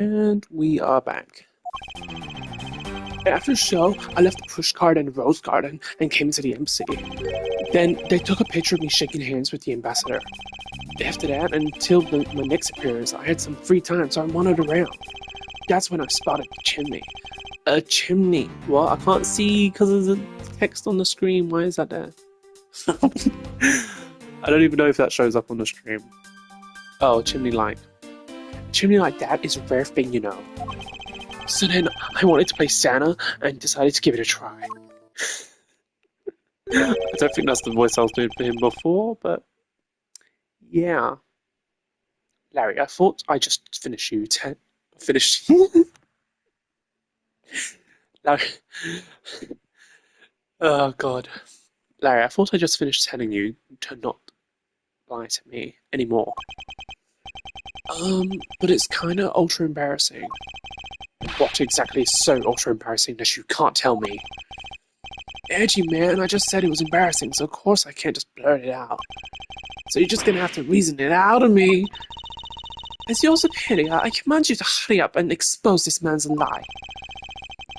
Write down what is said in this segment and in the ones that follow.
And we are back. After the show, I left the pushcart and the rose garden and came into the embassy. Then they took a picture of me shaking hands with the ambassador. After that, until my next appearance, I had some free time, so I wandered around. That's when I spotted the chimney. A chimney. Well, I can't see because of the text on the screen. Why is that there? I don't even know if that shows up on the stream. Oh, chimney light. A chimney like that is a rare thing, you know. So then I wanted to play Santa and decided to give it a try. I don't think that's the voice I was doing for him before, but yeah. Larry, I thought I just finished you. Finished. Larry. Oh God. Larry, I thought I just finished telling you to not lie to me anymore. But it's kinda ultra embarrassing. What exactly is so ultra embarrassing that you can't tell me? Edgy, man, I just said it was embarrassing, so of course I can't just blurt it out. So you're just gonna have to reason it out of me. As your superior, I command you to hurry up and expose this man's lie.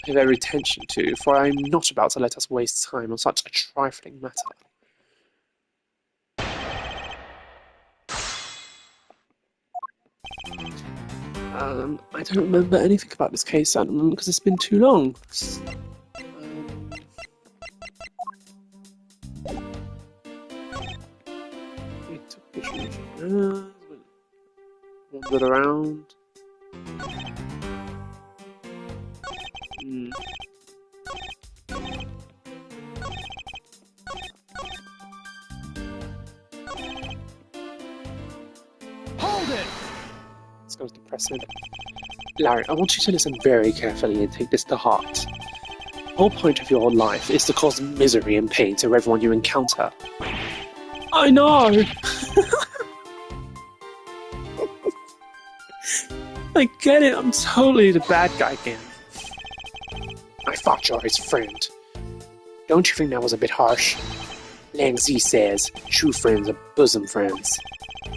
I have every intention to, for I am not about to let us waste time on such a trifling matter. I don't remember anything about this case at the moment because it's been too long. We took pictures, wandered around. Hold it! Let's go to the precedent. Larry, I want you to listen very carefully and take this to heart. The whole point of your life is to cause misery and pain to everyone you encounter. I know! I get it, I'm totally the bad guy again. I thought you were his friend. Don't you think that was a bit harsh? Lang Z says, true friends are bosom friends.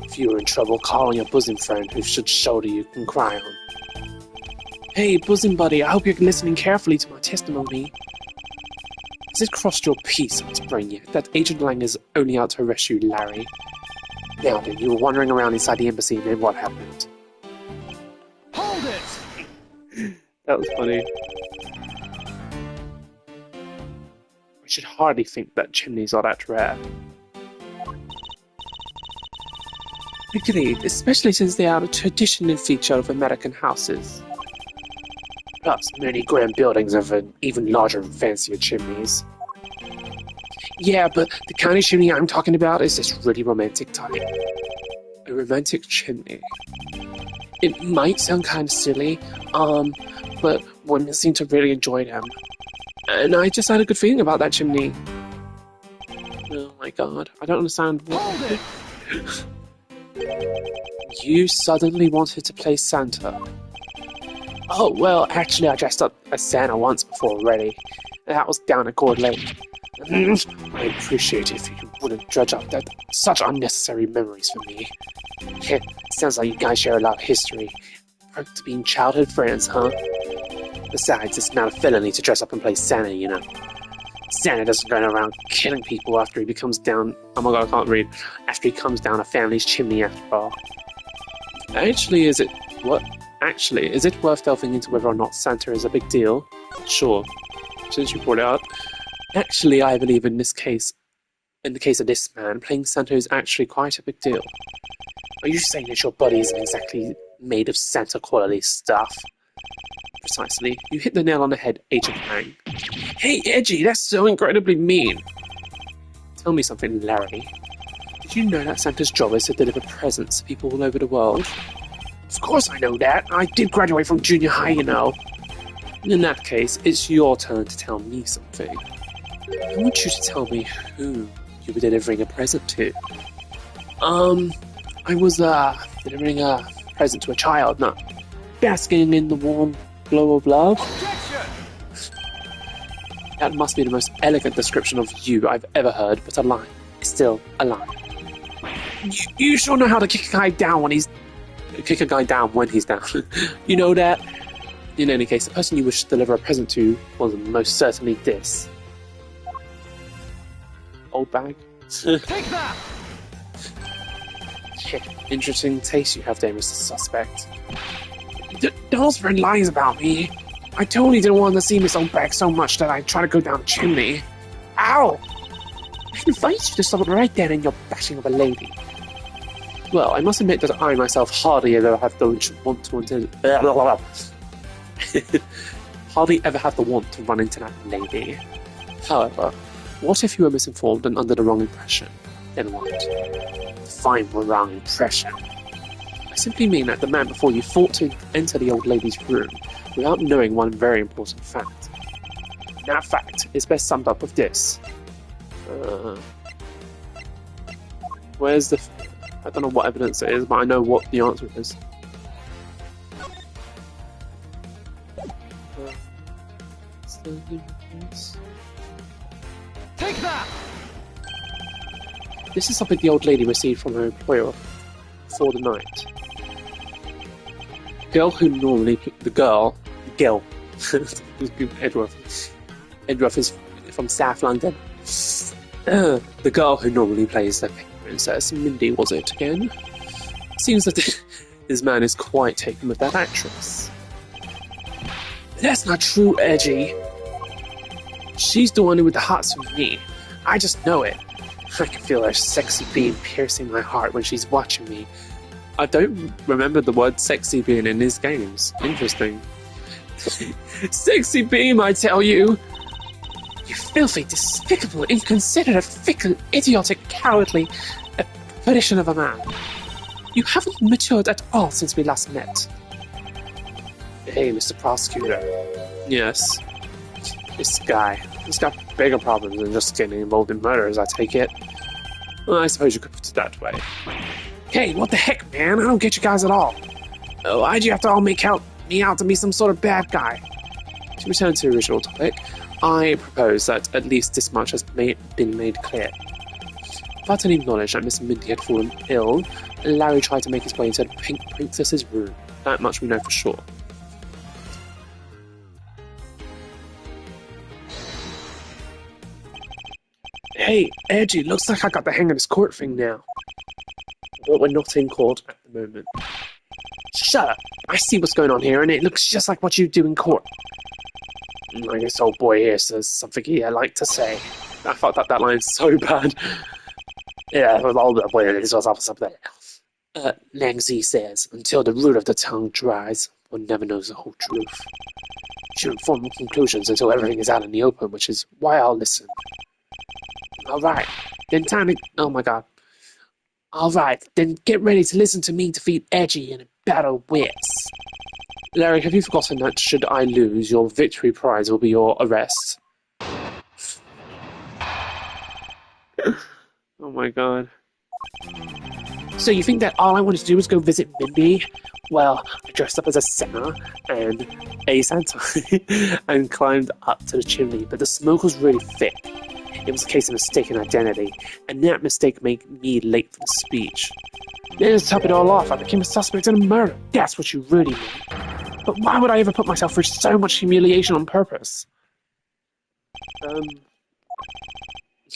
If you were in trouble, call on your bosom friend who should shoulder you can cry on. Hey, bosom buddy, I hope you're listening carefully to my testimony. Has it crossed your peace brain yet that Agent Lang is only out to arrest you, Larry? Now then, you were wandering around inside the embassy and then what happened? Hold it! That was funny. I should hardly think that chimneys are that rare. Agreed, especially since they are a traditional feature of American houses. Plus, many grand buildings have an even larger and fancier chimneys. Yeah, but the kind of chimney I'm talking about is this really romantic type. A romantic chimney. It might sound kind of silly, but women seem to really enjoy them. And I just had a good feeling about that chimney. Oh my god, I don't understand what... Hold it! You suddenly wanted to play Santa. Oh, well, actually I dressed up as Santa once before already. That was down at Gourd Lake. I'd appreciate it if you wouldn't dredge up that such unnecessary memories for me. Sounds like you guys share a lot of history. Perk to being childhood friends, huh? Besides, it's not a felony to dress up and play Santa, you know. Santa doesn't go around killing people after he becomes down... Oh my god, I can't read. After he comes down a family's chimney after all. Actually, is it... What? Actually, is it worth delving into whether or not Santa is a big deal? Sure. Since you brought it up. Actually, I believe in the case of this man, playing Santa is actually quite a big deal. Are you saying that your body isn't exactly made of Santa quality stuff? Precisely. You hit the nail on the head, Agent Lang. Hey, Edgy, that's so incredibly mean. Tell me something, Larry. Did you know that Santa's job is to deliver presents to people all over the world? Of course I know that. I did graduate from junior high, you know. In that case, it's your turn to tell me something. I want you to tell me who you were delivering a present to. I was, delivering a present to a child, not basking in the warm glow of love. Objection! That must be the most elegant description of you I've ever heard, but a lie is still a lie. You sure know how to kick a guy down when he's kick a guy down when he's down. You know that? In any case, the person you wish to deliver a present to was most certainly this. Old bag. Take that! Interesting taste you have there, Mr. Suspect. Don't spread lies about me. I totally didn't want to see Miss Old Bag so much that I tried to go down the chimney. Ow! I invite you to stop it right there in your bashing of a lady. Well, I must admit that I myself hardly ever have the want to hardly ever have the want to run into that lady. However, what if you were misinformed and under the wrong impression? Then what? Define the wrong impression. I simply mean that the man before you thought to enter the old lady's room without knowing one very important fact. That fact is best summed up with this. Where's the... I don't know what evidence it is, but I know what the answer is. Take that! This is something the old lady received from her employer for the night. The girl, Edgeworth is from South London. The girl who normally plays the princess, Mindy was it again? Seems that this man is quite taken with that actress. That's not true, Edgy. She's the one with the hearts for me. I just know it. I can feel her sexy beam piercing my heart when she's watching me. I don't remember the word sexy being in his games. Interesting. Sexy beam, I tell you! You filthy, despicable, inconsiderate, fickle, idiotic, cowardly perdition of a man. You haven't matured at all since we last met. Hey, Mr. Prosecutor. Yes. This guy. He's got bigger problems than just getting involved in murders, I take it. Well, I suppose you could put it that way. Hey, what the heck, man? I don't get you guys at all. Why'd you have to all make me out to be some sort of bad guy? To return to the original topic, I propose that at least this much has been made clear. Without any knowledge that Miss Mindy had fallen ill, Larry tried to make his way into the Pink Princess's room. That much we know for sure. Hey, Edgy, looks like I got the hang of this court thing now. But we're not in court at the moment. Shut up! I see what's going on here, and it looks just like what you do in court. I guess old boy here says something he'd like to say. I fucked up that line so bad. Yeah, with all the way this was off something. Langzy says, until the root of the tongue dries, one never knows the whole truth. You shouldn't form conclusions until everything is out in the open, which is why I'll listen. Alright, then time to... Oh my god. Alright, then get ready to listen to me defeat Edgy in a battle of wits. Larry, have you forgotten that should I lose, your victory prize will be your arrest? Oh my god. So you think that all I wanted to do was go visit Mindy? Well, I dressed up as a Santa and a Santa and climbed up to the chimney, but the smoke was really thick. It was a case of mistaken identity, and that mistake made me late for the speech. Then to top it all off, I became a suspect in a murder. That's what you really mean. But why would I ever put myself through so much humiliation on purpose? What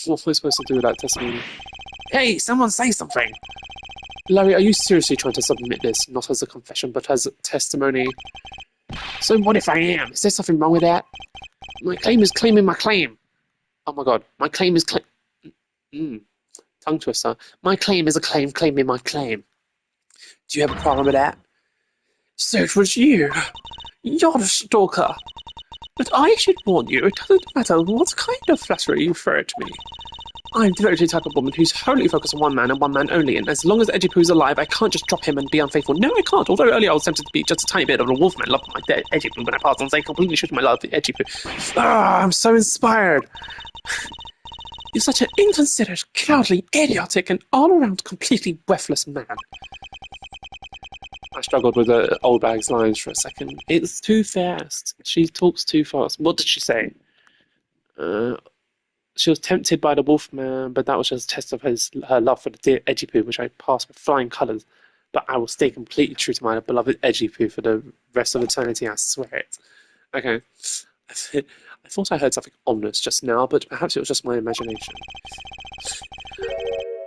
was I supposed to do with that testimony? Hey, someone say something! Larry, are you seriously trying to submit this, not as a confession, but as a testimony? So what if I am? Is there something wrong with that? My claim is claiming my claim. Oh my god, my claim is tongue twister. My claim is a claim claiming my claim. Do you have a problem with that? So it was you. You're the stalker. But I should warn you, it doesn't matter what kind of flattery you throw at me. I'm the very type of woman who's wholly focused on one man and one man only, and as long as Edgipoo's alive, I can't just drop him and be unfaithful. No, I can't, although earlier I was tempted to be just a tiny bit of a wolfman, loving my dead Edgipoo when I passed on, saying completely shooting my love for Edgipoo. I'm so inspired. You're such an inconsiderate, cowardly, idiotic, and all-around completely worthless man. I struggled with the old bag's lines for a second. It's too fast. She talks too fast. What did she say? She was tempted by the wolfman, but that was just a test of her love for the dear Edgipoo, which I passed with flying colours. but I will stay completely true to my beloved Edgy Poo for the rest of eternity, I swear it. Okay. I thought I heard something ominous just now, but perhaps it was just my imagination.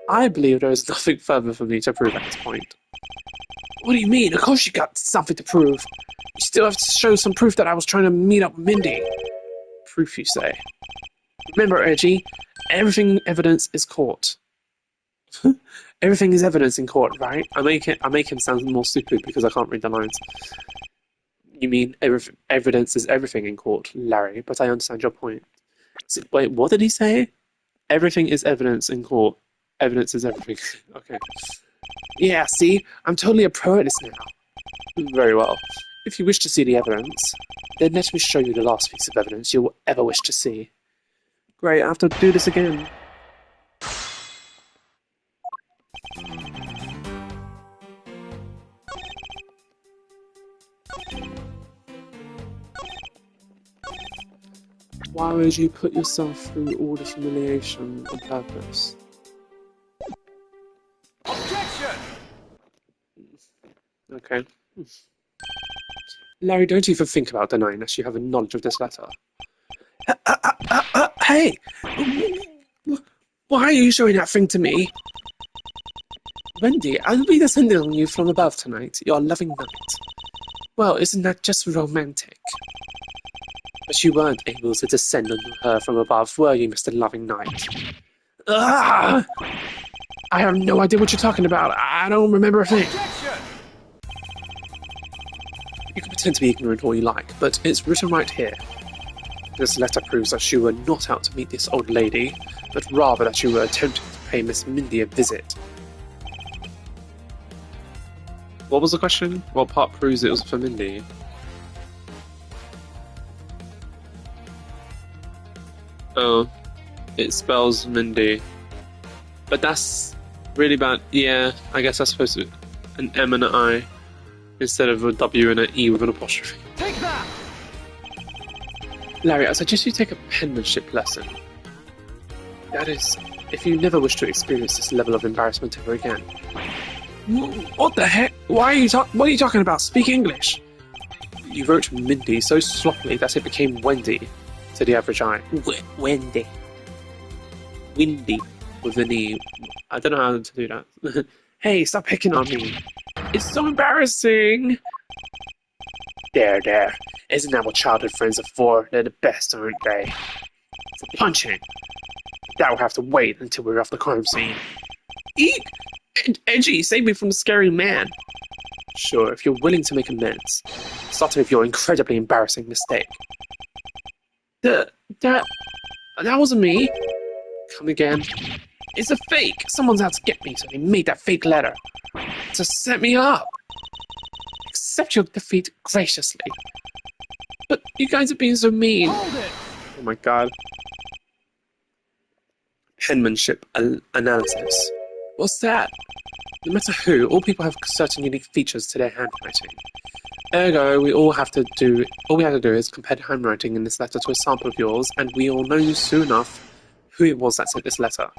I believe there is nothing further for me to prove at this point. What do you mean? Of course you got something to prove. You still have to show some proof that I was trying to meet up with Mindy. Proof, you say? Remember, Edgy, everything evidence is court. Everything is evidence in court, right? I make him sound more stupid because I can't read the lines. You mean evidence is everything in court, Larry, but I understand your point. Wait, what did he say? Everything is evidence in court. Evidence is everything. Okay. Yeah, see? I'm totally a pro at this now. Very well. If you wish to see the evidence, then let me show you the last piece of evidence you will ever wish to see. Great, I have to do this again. Why would you put yourself through all the humiliation on purpose? Objection! Okay. Larry, don't even think about denying that you have a knowledge of this letter. Hey! Why are you showing that thing to me? Wendy, I'll be descending on you from above tonight, your loving knight. Well, isn't that just romantic? But you weren't able to descend on her from above, were you, Mr. Loving Knight? Ah! I have no idea what you're talking about. I don't remember a thing. Objection! You can pretend to be ignorant all you like, but it's written right here. This letter proves that you were not out to meet this old lady, but rather that you were attempting to pay Miss Mindy a visit. What was the question? What part proves it was for Mindy? Oh, it spells Mindy. But that's really bad. Yeah, I guess that's supposed to be an M and an I instead of a W and an E with an apostrophe. Take that! Larry, I suggest you take a penmanship lesson. That is, if you never wish to experience this level of embarrassment ever again. What the heck? What are you talking about? Speak English! You wrote Mindy so sloppily that it became Wendy, to the average eye. Wendy. Windy, with an E. I don't know how to do that. Hey, stop picking on me. It's so embarrassing! There. Isn't that what childhood friends are for? They're the best, aren't they? For punching. That will have to wait until we're off the crime scene. Eek! Edgy, save me from the scary man. Sure, if you're willing to make amends. Starting with your incredibly embarrassing mistake. That wasn't me. Come again. It's a fake. Someone's out to get me, so they made that fake letter. To set me up. Accept your defeat graciously. But you guys are being so mean. Hold it! Oh my god. Penmanship analysis. What's that? No matter who, all people have certain unique features to their handwriting. Ergo, all we have to do is compare the handwriting in this letter to a sample of yours, and we all know soon enough who it was that sent this letter.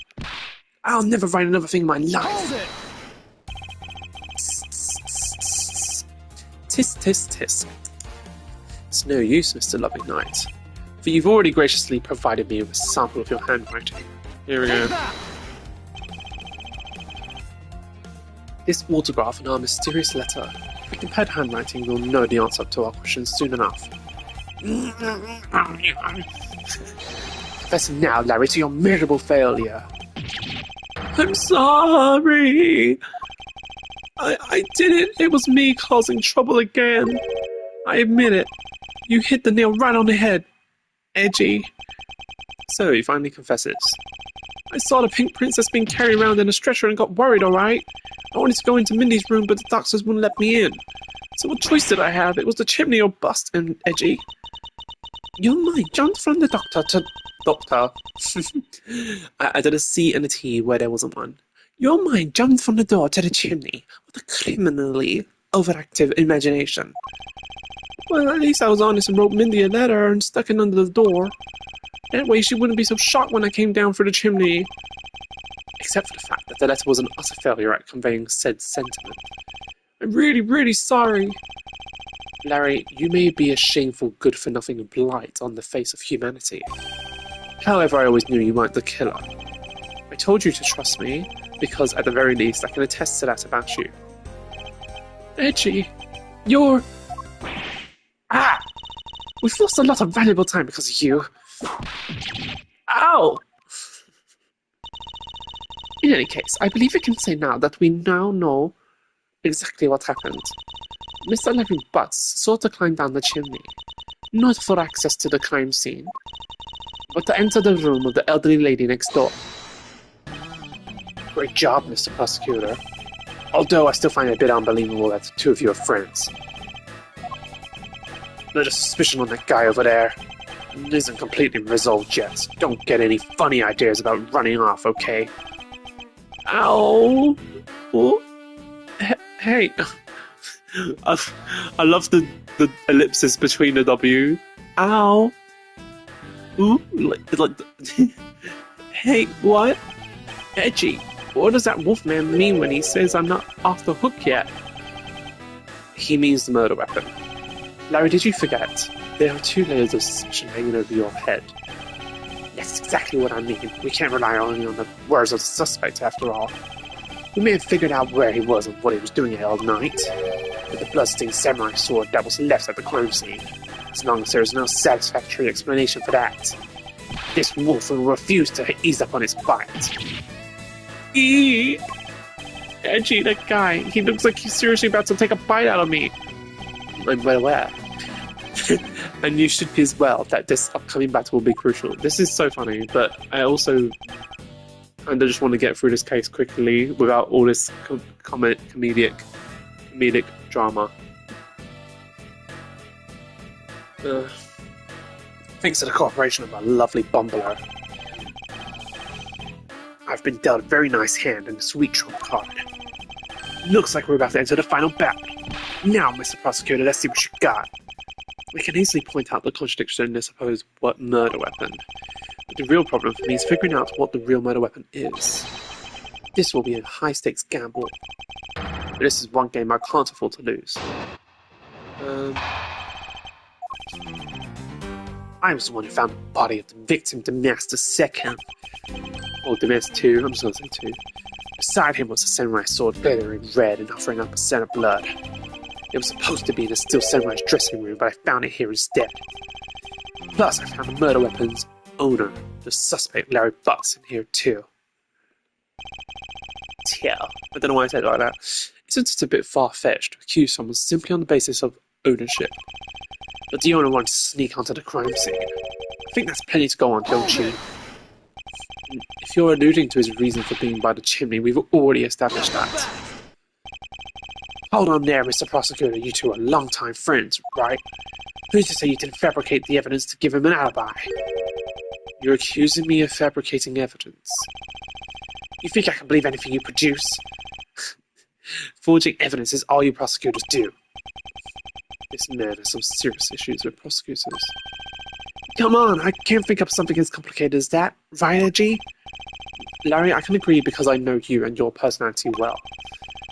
I'll never write another thing in my life. Hold it! Tisk, tisk, tisk. It's no use, Mr. Loving Knight, for you've already graciously provided me with a sample of your handwriting. Here we go. Take that! This autograph and our mysterious letter. If we compare handwriting, we'll know the answer to our questions soon enough. Confessing now, Larry, to your miserable failure. I'm sorry. I did it. It was me causing trouble again. I admit it. You hit the nail right on the head. Edgy. So he finally confesses. I saw the pink princess being carried around in a stretcher and got worried, alright? I wanted to go into Mindy's room, but the doctors wouldn't let me in. So what choice did I have? It was the chimney or bust, and Edgy. Your mind jumped from the doctor to... Doctor. I did a C and a T where there wasn't one. Your mind jumped from the door to the chimney with a criminally overactive imagination. Well, at least I was honest and wrote Mindy a letter and stuck it under the door. That way she wouldn't be so shocked when I came down through the chimney. Except for the fact that the letter was an utter failure at conveying said sentiment. I'm really, really sorry. Larry, you may be a shameful, good-for-nothing blight on the face of humanity. However, I always knew you weren't the killer. I told you to trust me, because at the very least I can attest to that about you. Edgy, you're... Ah! We've lost a lot of valuable time because of you. Ow! In any case, I believe we can say now that we now know exactly what happened. Mr. Larry Butts sought to climb down the chimney, not for access to the crime scene, but to enter the room of the elderly lady next door. Great job, Mr. Prosecutor. Although I still find it a bit unbelievable that the two of you are friends. There's a suspicion on that guy over there. It isn't completely resolved yet. Don't get any funny ideas about running off, okay? Ow! Oh. Hey! I love the ellipsis between the W. Ow! Ooh, like hey, what? Edgy. What does that wolfman mean when he says I'm not off the hook yet? He means the murder weapon. Larry, did you forget? There are 2 layers of suspicion hanging over your head. That's exactly what I mean. We can't rely only on the words of the suspect, after all. We may have figured out where he was and what he was doing here all night, with the bloodstained samurai sword that was left at the crime scene, as long as there is no satisfactory explanation for that. This wolf will refuse to ease up on his bite. Eee! Edgy, that guy. He looks like he's seriously about to take a bite out of me. I'm well aware. And you should be as well, that this upcoming battle will be crucial. This is so funny, but I also kind of just want to get through this case quickly without all this comedic drama. Thanks to the cooperation of my lovely bumbler, I've been dealt a very nice hand and a sweet trump card. Looks like we're about to enter the final battle. Now, Mr. Prosecutor, let's see what you got. We can easily point out the contradiction in the supposed murder weapon. But the real problem for me is figuring out what the real murder weapon is. This will be a high-stakes gamble. But this is one game I can't afford to lose. I was the one who found the body of the victim, Damask II. Or Damask II, I'm just going to say 2. Beside him was a samurai sword glittering red and offering up a scent of blood. It was supposed to be in the Steel Samurai's dressing room, but I found it here instead. Plus, I found the murder weapon's owner, the suspect Larry Butts, in here too. Yeah, I don't know why I said it like that. Isn't it a bit far-fetched to accuse someone simply on the basis of ownership? But the owner wanted to sneak onto the crime scene. I think that's plenty to go on, don't you? If you're alluding to his reason for being by the chimney, we've already established that. Hold on there, Mr. Prosecutor, you two are long-time friends, right? Who's to say you didn't fabricate the evidence to give him an alibi? You're accusing me of fabricating evidence. You think I can believe anything you produce? Forging evidence is all you prosecutors do. This man has some serious issues with prosecutors. Come on, I can't think of something as complicated as that, right, Edgy? Larry, I can agree because I know you and your personality well.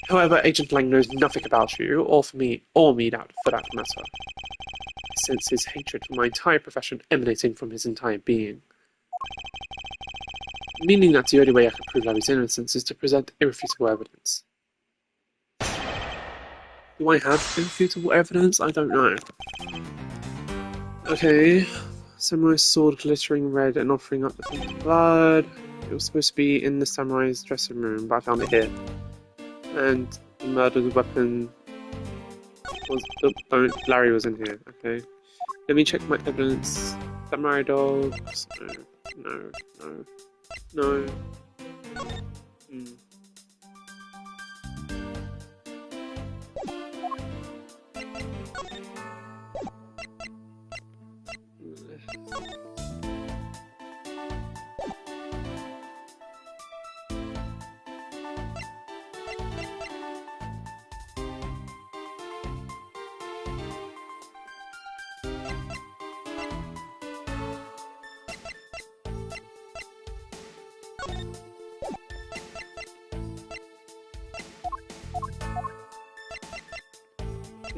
However, Agent Lang knows nothing about you, or for me for that matter. I sense his hatred for my entire profession emanating from his entire being. Meaning that the only way I can prove Larry's innocence is to present irrefutable evidence. Do I have irrefutable evidence? I don't know. Okay. Samurai sword glittering red and offering up the blood. It was supposed to be in the samurai's dressing room, but I found it here. And the murdered weapon was... Oh, Larry was in here. Okay. Let me check my evidence. Samurai dogs. No.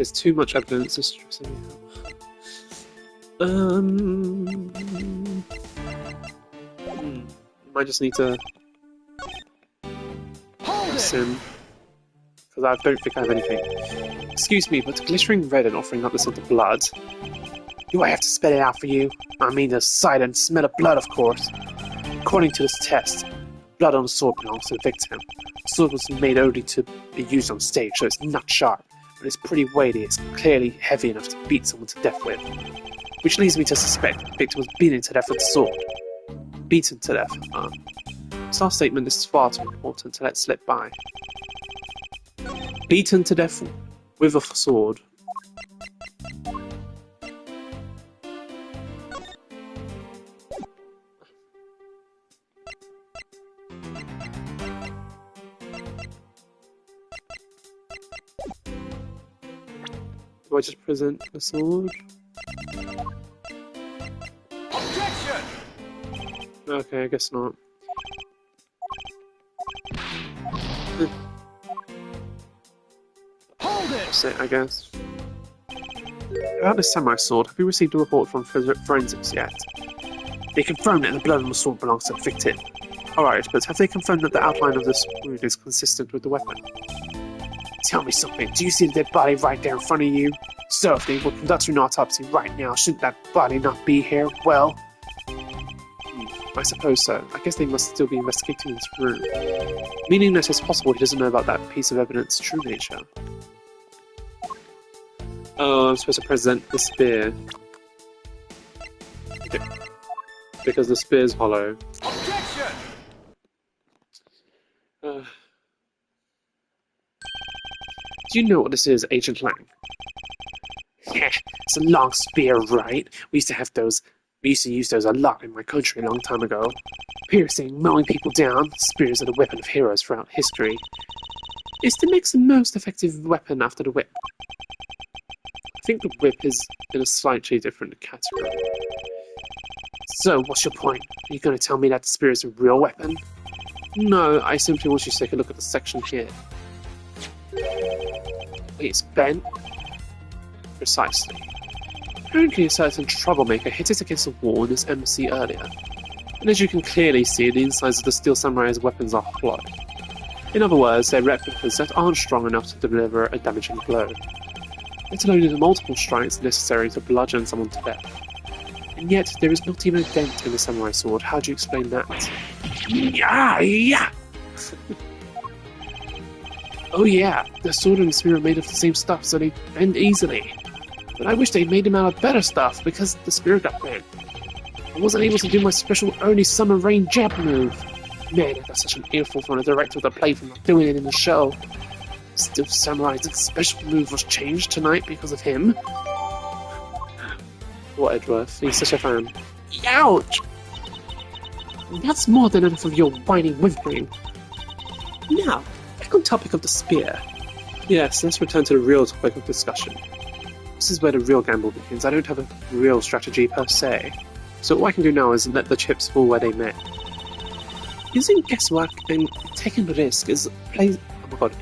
There's too much evidence to stress me out. Might just need to listen, because I don't think I have anything. Excuse me, but glittering red and offering up the scent of blood. Do I have to spell it out for you? I mean the sight and smell of blood, of course. According to this test, blood on the sword belongs to the victim. The sword was made only to be used on stage, so it's not sharp, but it's pretty weighty. It's clearly heavy enough to beat someone to death with. Which leads me to suspect the victim was beaten to death with the sword. Beaten to death. This last statement is far too important to let slip by. Beaten to death with a sword. Do I just present the sword? Objection! Okay, I guess not. Hold it! That's it, I guess. About this samurai sword, have you received a report from forensics yet? They confirmed that the blood on the sword belongs to the victim. Alright, but have they confirmed that the outline of this wound is consistent with the weapon? Tell me something, do you see the dead body right there in front of you? So if they were conducting an autopsy right now, shouldn't that body not be here? Well... I suppose so. I guess they must still be investigating this room. Meaning that it's possible he doesn't know about that piece of evidence's true nature. Oh, I'm supposed to present the spear. Okay. Because the spear's hollow. Objection! Do you know what this is, Agent Lang? It's a long spear, right? We used to use those a lot in my country a long time ago. Piercing, mowing people down, spears are the weapon of heroes throughout history. It's the next most effective weapon after the whip. I think the whip is in a slightly different category. So, what's your point? Are you going to tell me that the spear is a real weapon? No, I simply want you to take a look at the section here. Wait, it's bent? Precisely. Apparently a certain troublemaker hit it against a wall in his embassy earlier. And as you can clearly see, the insides of the Steel Samurai's weapons are hollow. In other words, they're replicas that aren't strong enough to deliver a damaging blow. Let alone the multiple strikes necessary to bludgeon someone to death. And yet, there is not even a dent in the samurai sword. How do you explain that? Yeah! Oh yeah, the sword and the spear are made of the same stuff, so they bend easily. But I wish they made them out of better stuff, because the spear got bent. I wasn't able to do my special Ernie Summer Rain jab move. Man, I got such an earful from the director of the play for not doing it in the show. Still, Samurai's special move was changed tonight because of him. What, Edgeworth? He's such a fan. Ouch! That's more than enough of your whining whimpering. Now, back on topic of the spear. Yes, let's return to the real topic of discussion. This is where the real gamble begins. I don't have a real strategy per se. So what I can do now is let the chips fall where they may. Using guesswork and taking the risk in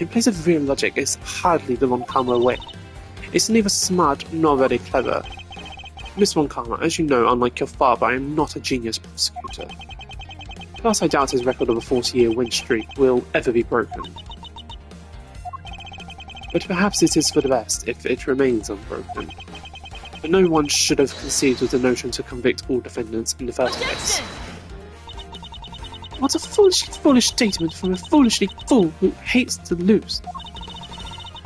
place of real logic is hardly the Von Karma way. It's neither smart nor very clever. Miss Von Karma, as you know, unlike your father, I am not a genius prosecutor. Plus, I doubt his record of a 40-year win streak will ever be broken. But perhaps it is for the best if it remains unbroken. But no one should have conceived with the notion to convict all defendants in the first place. What a foolish statement from a foolishly fool who hates to lose.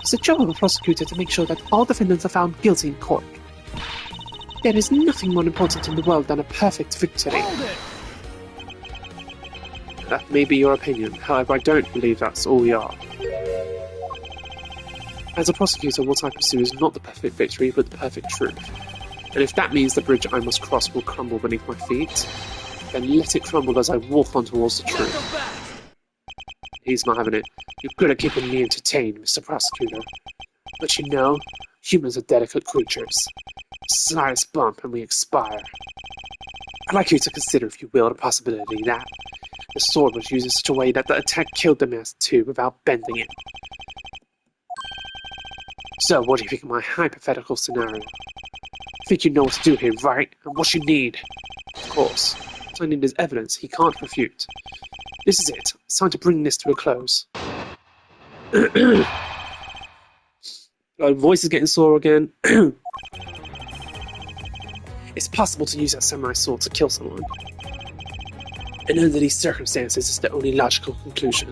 It's the job of a prosecutor to make sure that all defendants are found guilty in court. There is nothing more important in the world than a perfect victory. That may be your opinion, however I don't believe that's all we are. As a prosecutor, what I pursue is not the perfect victory, but the perfect truth. And if that means the bridge I must cross will crumble beneath my feet, then let it crumble as I walk on towards the truth. He's not having it. You're good at keeping me entertained, Mr. Prosecutor. But you know, humans are delicate creatures. Slightest bump and we expire. I'd like you to consider, if you will, the possibility that the sword was used in such a way that the attack killed the master too without bending it. So, what do you think of my hypothetical scenario? I think you know what to do here, right? And what you need. Of course. What I need is evidence he can't refute. This is it. It's time to bring this to a close. My voice is getting sore again. It's possible to use that samurai sword to kill someone. And under these circumstances, it's the only logical conclusion.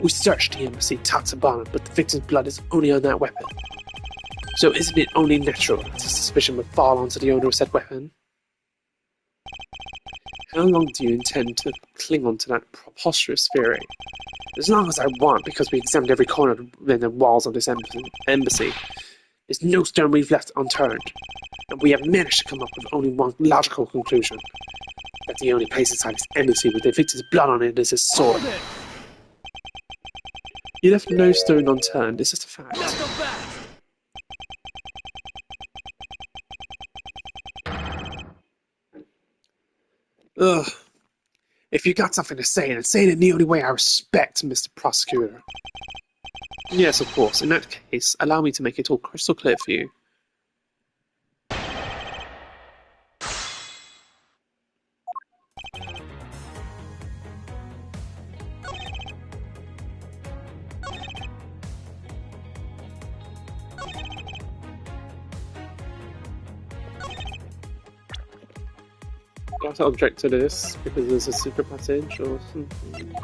We searched the embassy top to bottom, but the victim's blood is only on that weapon. So isn't it only natural that the suspicion would fall onto the owner of said weapon? How long do you intend to cling on to that preposterous theory? As long as I want, because we examined every corner and the walls of this embassy. There's no stone we've left unturned, and we have managed to come up with only one logical conclusion. That the only place inside this embassy with the victim's blood on it is his sword. You left no stone unturned, it's just a fact. Ugh. If you got something to say, then say it in the only way I respect, Mr. Prosecutor. Yes, of course. In that case, allow me to make it all crystal clear for you. Do I have to object to this because there's a secret passage or something?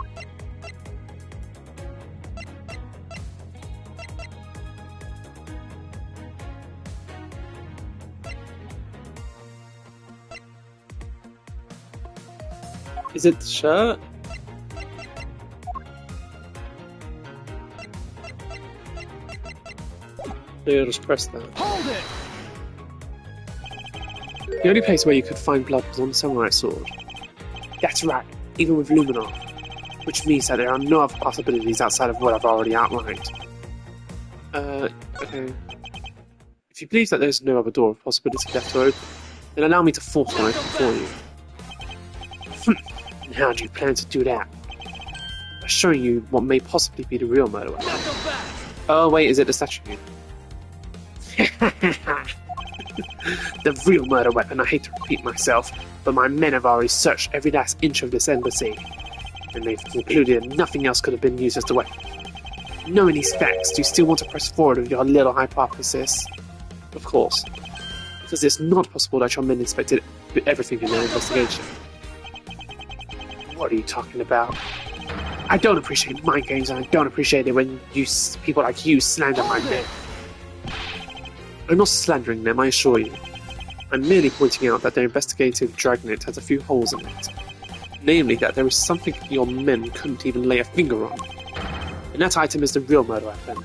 Is it the shirt? Yeah, just press that. Hold it! The only place where you could find blood was on the samurai sword. That's right, even with Luminor. Which means that there are no other possibilities outside of what I've already outlined. Okay. If you believe that there's no other door of possibility left to open, then allow me to force one open for you. And how do you plan to do that? By showing you what may possibly be the real murder weapon. Oh wait, is it the statue? The real murder weapon, I hate to repeat myself, but my men have already searched every last inch of this embassy, and they've concluded that nothing else could have been used as the weapon. Knowing these facts, do you still want to press forward with your little hypothesis? Of course, because it's not possible that your men inspected everything in their investigation. What are you talking about? I don't appreciate mind games, and I don't appreciate it when people like you slander my men. I'm not slandering them, I assure you. I'm merely pointing out that their investigative dragnet has a few holes in it. Namely, that there is something your men couldn't even lay a finger on. And that item is the real murder weapon.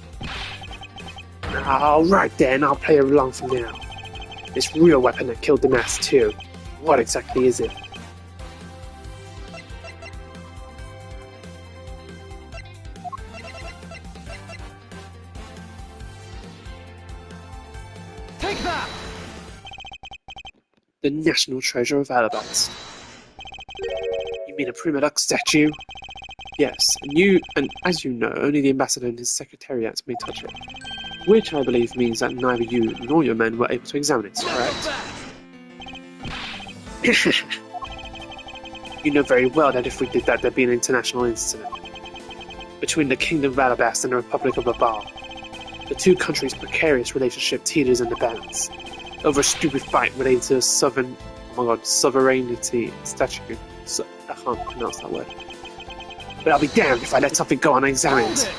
Alright then, I'll play along for now. This real weapon that killed the mass too. What exactly is it? The national treasure of Ablaze. You mean a prima duck statue? Yes, and as you know, only the ambassador and his secretariat may touch it. Which I believe means that neither you nor your men were able to examine it, correct? You know very well that if we did that, there'd be an international incident. Between the Kingdom of Ablaze and the Republic of Abal. The two countries' precarious relationship teeters in the balance. Over a stupid fight related to sovereignty statute. I can't pronounce that word. But I'll be damned if I let something go unexamined.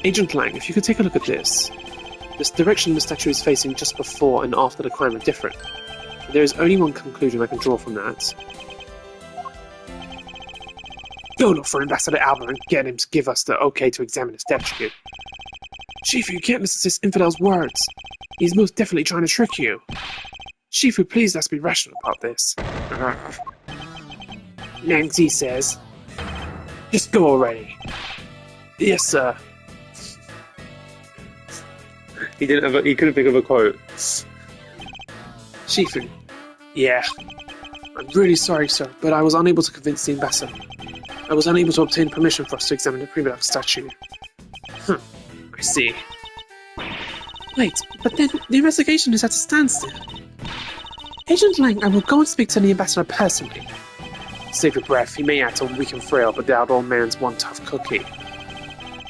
Agent Lang, if you could take a look at this. This direction the statue is facing just before and after the crime are different. There is only one conclusion I can draw from that. Go look for Ambassador Albert and get him to give us the okay to examine the statue. Shifu, you can't listen to this infidel's words. He's most definitely trying to trick you. Shifu, please let's be rational about this. Nancy says, just go already. Yes, sir. He couldn't think of a quote. Shifu, yeah. I'm really sorry, sir, but I was unable to convince the ambassador. I was unable to obtain permission for us to examine the prima duck statue. I see. Wait, but then the investigation is at a standstill. Agent Lang, I will go and speak to the ambassador personally. Save your breath, he may act all weak and frail, but that old man's one tough cookie.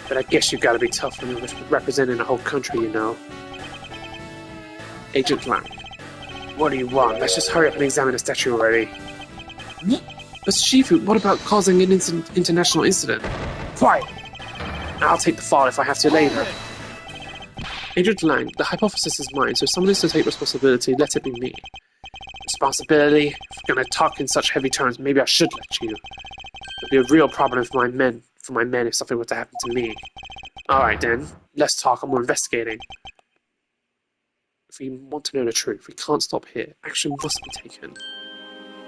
But I guess you gotta be tough when you're representing a whole country, you know. Agent Lang, what do you want? Let's just hurry up and examine the statue already. But Shifu, what about causing an international incident? Quiet! I'll take the fall if I have to later. Agent Lang, the hypothesis is mine, so if someone is to take responsibility, let it be me. Responsibility? If we're gonna talk in such heavy terms, maybe I should let you. It'd be a real problem for my men if something were to happen to me. Alright then, let's talk and we're investigating. If we want to know the truth, we can't stop here. Action must be taken.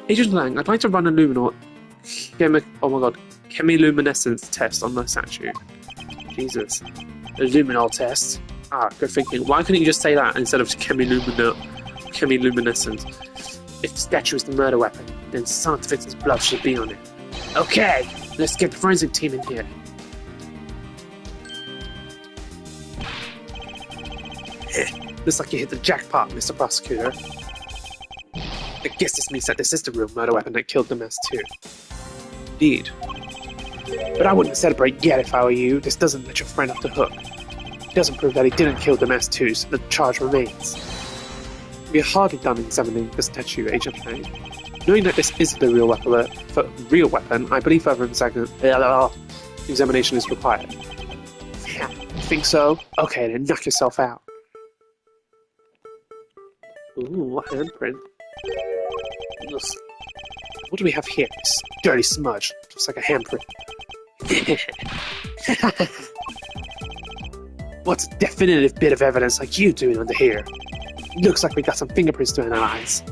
Agent Lang, I'd like to run a chemiluminescence test on the statue. Jesus. A luminol test? Ah, good thinking. Why couldn't you just say that instead of chemiluminescence? If the statue is the murder weapon, then some of the victim's blood should be on it. Okay, let's get the forensic team in here. Looks like you hit the jackpot, Mr. Prosecutor. I guess this means that this is the real murder weapon that killed the mess too. Indeed. But I wouldn't celebrate yet if I were you. This doesn't let your friend off the hook. It doesn't prove that he didn't kill the mess too, so the charge remains. We are hardly done examining the statue, Agent Lang. Knowing that this is the real weapon, I believe further examination is required. Yeah, think so? Okay, then knock yourself out. Ooh, a handprint. What do we have here? This dirty smudge. Looks like a handprint. What's a definitive bit of evidence like you doing under here? Looks like we got some fingerprints to analyze.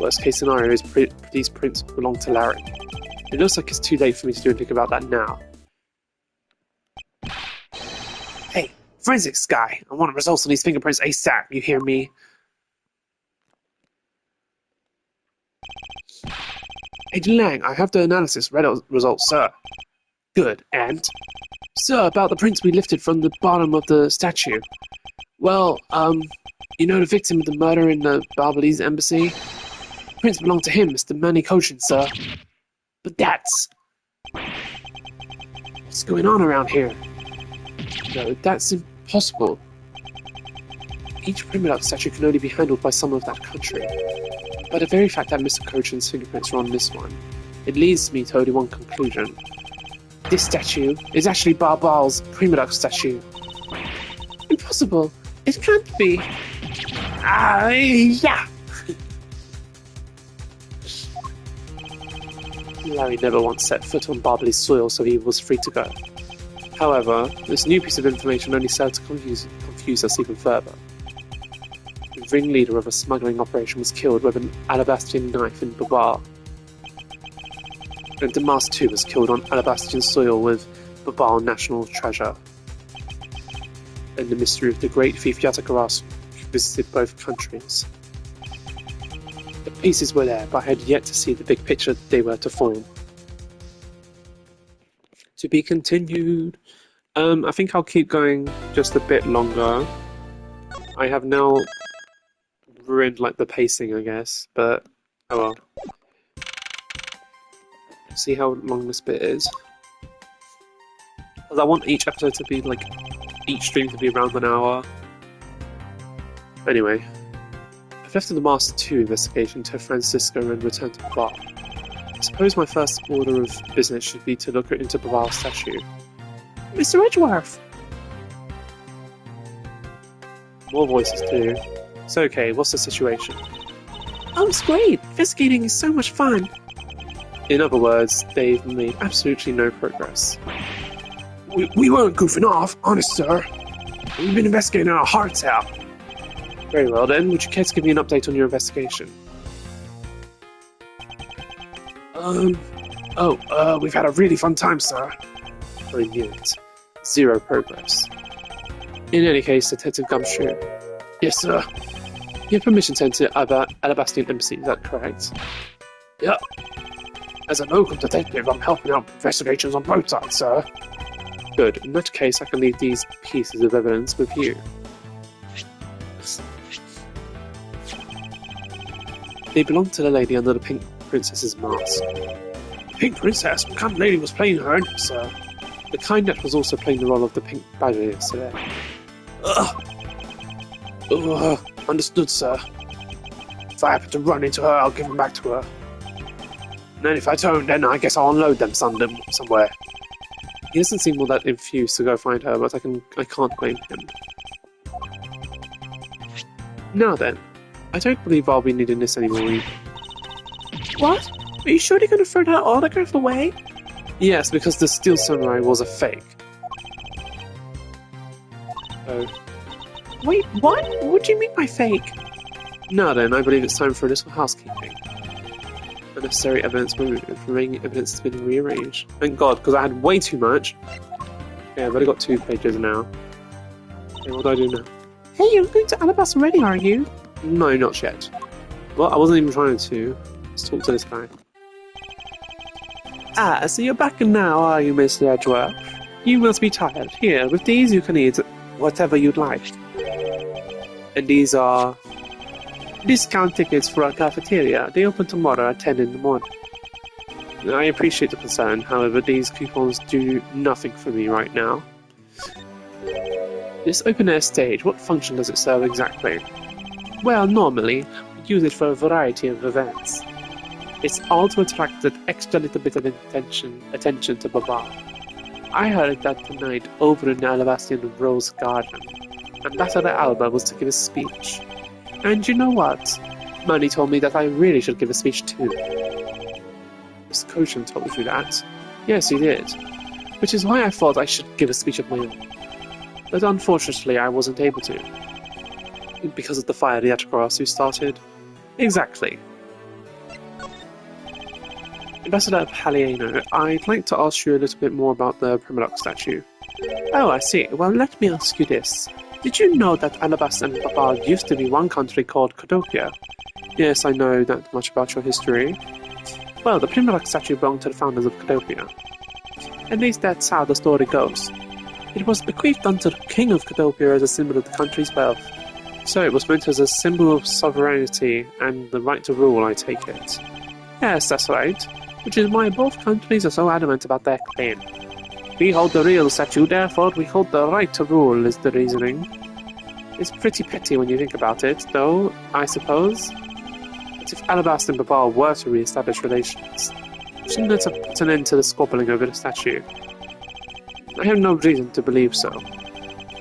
Worst case scenario is these prints belong to Larry. It looks like it's too late for me to do anything about that now. Hey, forensics guy, I want results on these fingerprints ASAP, you hear me? Agent Lang, I have the analysis results, sir. Good, and? Sir, about the prints we lifted from the bottom of the statue. Well, you know the victim of the murder in the Ablaze embassy? Prints belong to him, Mr. Manny Cochin, sir. But that's... What's going on around here? No, that's impossible. Each primitive statue can only be handled by someone of that country. By the very fact that Mr. Cochin's fingerprints are on this one, it leads me to only one conclusion. This statue is actually Barbal's Primadox statue. Impossible! It can't be! Yeah! Larry never once set foot on Barbal's soil, so he was free to go. However, this new piece of information only served to confuse us even further. The ringleader of a smuggling operation was killed with an Alabastian knife in Babar. And Damas too was killed on Alabastian soil with Babar national treasure. And the mystery of the great thief Yatagaras visited both countries. The pieces were there, but I had yet to see the big picture they were to form. To be continued. I think I'll keep going just a bit longer. I have now ruined like the pacing, I guess, but oh well. See how long this bit is. Because I want each episode to be like, each stream to be around an hour. Anyway, I've left the Master 2 investigation to Francisco and returned to Bavar. I suppose my first order of business should be to look into Bavar's statue. Mr. Edgeworth! More voices too. It's okay, what's the situation? Oh, it's great! Investigating is so much fun! In other words, they've made absolutely no progress. We weren't goofing off, honest sir. We've been investigating our hearts out. Very well then, would you care to give me an update on your investigation? We've had a really fun time, sir. I knew it. Zero progress. In any case, Detective Gumshoe. Yes, sir. You have permission to enter Alabastian Embassy, is that correct? Yep. As a local detective, I'm helping out investigations on both sides, sir. Good. In that case, I can leave these pieces of evidence with you. They belong to the lady under the Pink Princess's mask. The Pink Princess? What kind of lady was playing her, sir? The kind that was also playing the role of the Pink Badger yesterday. Ugh! Understood, sir. If I happen to run into her, I'll give them back to her. And then if I don't, then I guess I'll unload them somewhere. He doesn't seem all that enthused to go find her, but I can't blame him. Now then, I don't believe I'll be needing this anymore either. What? Are you sure you're going to throw that autograph away? Yes, because the Steel Samurai was a fake. Oh. Wait, what? What do you mean by fake? Now then, I believe it's time for a little housekeeping. The necessary evidence removed. Remaining evidence has been rearranged. Thank God, because I had way too much. Yeah, I've only got 2 pages now. Okay, what do I do now? Hey, you're going to Alabasta already, are you? No, not yet. Well, I wasn't even trying to. Let's talk to this guy. Ah, so you're back now, are you, Mr. Edgeworth? You must be tired. Here, with these you can eat whatever you'd like. And these are... Discount tickets for our cafeteria. They open tomorrow at 10 in the morning. I appreciate the concern, however, these coupons do nothing for me right now. This open-air stage, what function does it serve exactly? Well, normally, we use it for a variety of events. It's all to attract that extra little bit of attention to Baba. I heard that tonight over in the Alabastian Rose Garden, Ambassador Alba was to give a speech. And you know what? Manny told me that I really should give a speech too. Miss Cochin told you that? Yes, he did. Which is why I thought I should give a speech of my own. But unfortunately, I wasn't able to. Because of the fire the Edgeworth you started? Exactly. Ambassador Palliano, I'd like to ask you a little bit more about the Turnabout statue. Oh, I see. Well, let me ask you this. Did you know that Alabasta and Baba used to be one country called Cadopia? Yes, I know that much about your history. Well, the Turnabout statue belonged to the founders of Cadopia. At least that's how the story goes. It was bequeathed unto the king of Cadopia as a symbol of the country's wealth. So it was meant as a symbol of sovereignty and the right to rule, I take it. Yes, that's right. Which is why both countries are so adamant about their claim. We hold the real statue, therefore we hold the right to rule, is the reasoning. It's pretty petty when you think about it, though, I suppose. But if Alabasta and Baba were to re-establish relations, shouldn't it have put an end to the squabbling over the statue? I have no reason to believe so.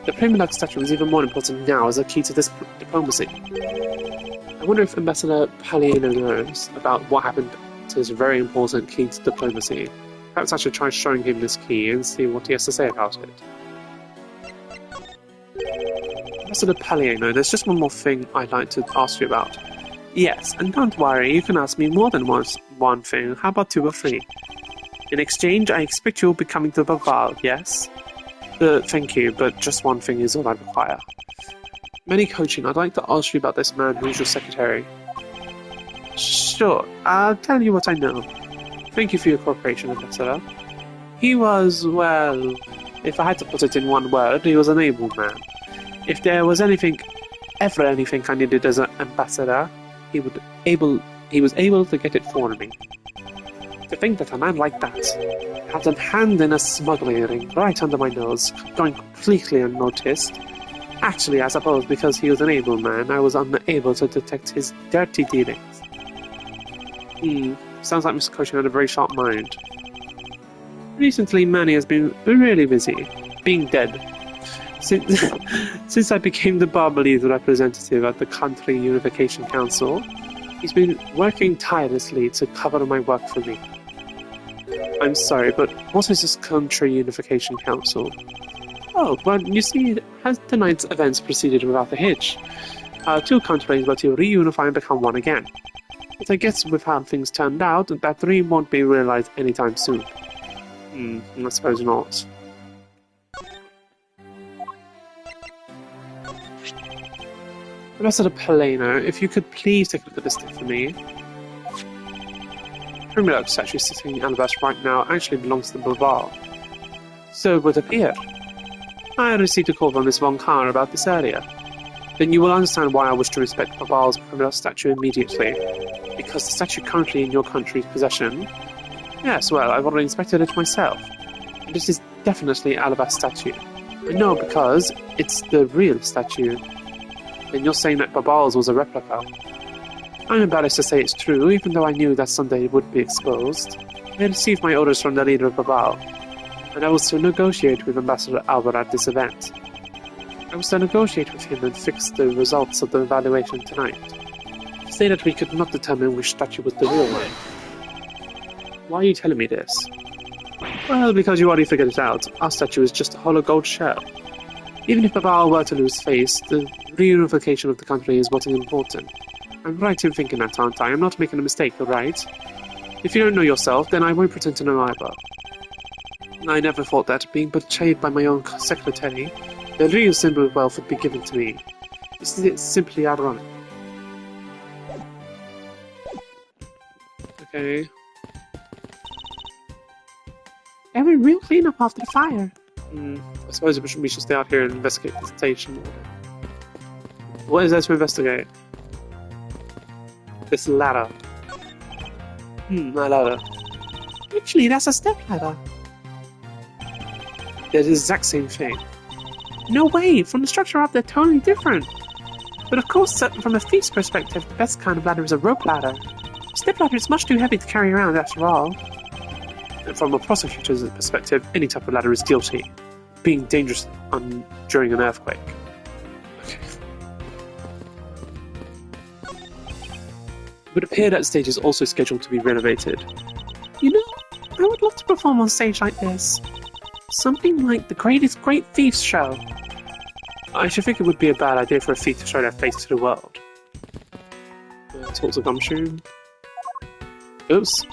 The Turnabout statue is even more important now as a key to this diplomacy. I wonder if Ambassador Palliano knows about what happened to this very important key to diplomacy. Perhaps I should try showing him this key and see what he has to say about it. Ambassador Palliano, there's just one more thing I'd like to ask you about. Yes, and don't worry, you can ask me more than one thing. How about 2 or 3? In exchange, I expect you'll be coming to Baval, yes? Thank you, but just one thing is all I require. Manny Coaching, I'd like to ask you about this man who's your secretary. Sure, I'll tell you what I know. Thank you for your cooperation, Ambassador. He was, well, if I had to put it in one word, he was an able man. If there was ever anything I needed as an ambassador, he was able to get it for me. To think that a man like that had a hand in a smuggling ring right under my nose, going completely unnoticed. Actually, I suppose because he was an able man, I was unable to detect his dirty dealings. Sounds like Mr. Coaching had a very sharp mind. Recently, Manny has been really busy, being dead. Since I became the Barbalese representative at the Country Unification Council, he's been working tirelessly to cover my work for me. I'm sorry, but what is this Country Unification Council? Oh, well, you see, as tonight's events proceeded without a hitch, our 2 countries were to reunify and become one again. But I guess with how things turned out, that dream won't be realized anytime soon. I suppose not. Ambassador Paleno, if you could please take a look at this thing for me. Turnabout statue sitting in Alabasta right now actually belongs to Baval. So it would appear. I received a call from Miss Von Carr about this earlier. Then you will understand why I wish to inspect Babal's criminal statue immediately. Because the statue currently in your country's possession... Yes, well, I've already inspected it myself. And it is definitely Alabaster statue. I know because it's the real statue. And you're saying that Babal's was a replica. I'm embarrassed to say it's true, even though I knew that someday it would be exposed. I received my orders from the leader of Babal, and I was to negotiate with Ambassador Albert at this event. I was to negotiate with him and fix the results of the evaluation tonight. He said that we could not determine which statue was the real one. Why are you telling me this? Well, because you already figured it out. Our statue is just a hollow gold shell. Even if Babal were to lose face, the reunification of the country is what is important. I'm right in thinking that, aren't I? I'm not making a mistake, right? If you don't know yourself, then I won't pretend to know either. I never thought that, being betrayed by my own secretary, the real symbol of wealth would be given to me. Isn't it simply ironic? Okay. Every real cleanup after the fire. I suppose we should stay out here and investigate the station. What is there to investigate? This ladder. My ladder. Actually, that's a step ladder. They're the exact same thing. No way, from the structure up, they're totally different. But of course, from a thief's perspective, the best kind of ladder is a rope ladder. A step ladder is much too heavy to carry around after all. And from a prosecutor's perspective, any type of ladder is guilty, being dangerous during an earthquake. Okay. It would appear that stage is also scheduled to be renovated. You know, I would love to perform on stage like this. Something like the Greatest Great Thieves show. I should think it would be a bad idea for a thief to show their face to the world. Talk to Gumshoe. Oops.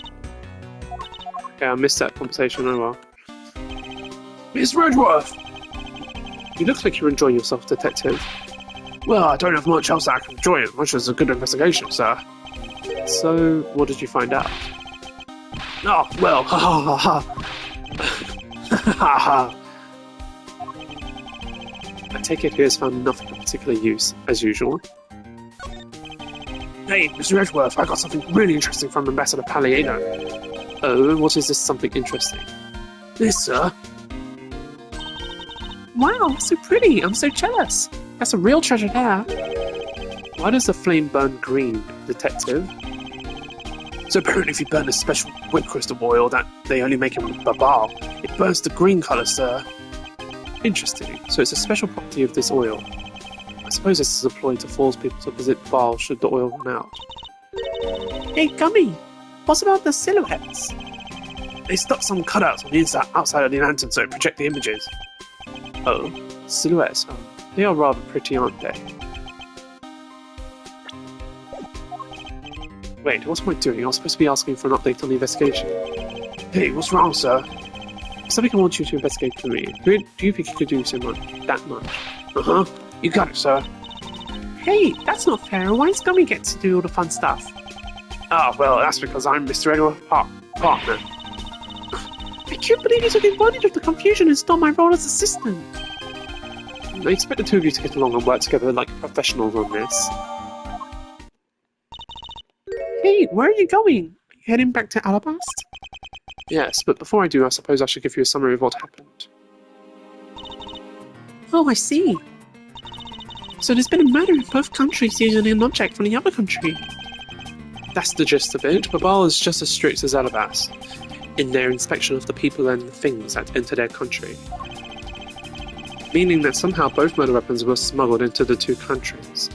Okay, I missed that conversation, oh well. Miss Edgeworth! You look like you're enjoying yourself, Detective. Well, I don't have much else I can enjoy it, much as a good investigation, sir. So, what did you find out? Oh, well, ha ha ha ha. Ha ha. I take it he has found nothing of particular use, as usual. Hey, Mr. Edgeworth, I got something really interesting from Ambassador Palliano. Oh, what is this something interesting? This, sir. Wow, so pretty! I'm so jealous! That's a real treasure there. Why does the flame burn green, Detective? So apparently if you burn a special whip crystal oil that they only make in Babal, it burns the green colour, sir. Interesting. So it's a special property of this oil. I suppose this is employed to force people to visit Babal should the oil run out. Hey, Gummy! What about the silhouettes? They stuck some cutouts on the outside of the lantern so it project the images. Oh, silhouettes. Oh, they are rather pretty, aren't they? Wait, what am I doing? I was supposed to be asking for an update on the investigation. Hey, what's wrong, sir? Something I want you to investigate for me. Do you think you could do so much? That much? Uh-huh. You got it, sir. Hey, that's not fair. Why does Gummy get to do all the fun stuff? Ah, well, that's because I'm Mr. Edgeworth's partner. I can't believe you took advantage of the confusion and stole my role as assistant. I expect the two of you to get along and work together like professionals on this. Hey, where are you going? Are you heading back to Alabaster? Yes, but before I do, I suppose I should give you a summary of what happened. Oh, I see. So there's been a murder in both countries using an object from the other country. That's the gist of it. Babal is just as strict as Alabaster in their inspection of the people and things that enter their country. Meaning that somehow both murder weapons were smuggled into the two countries.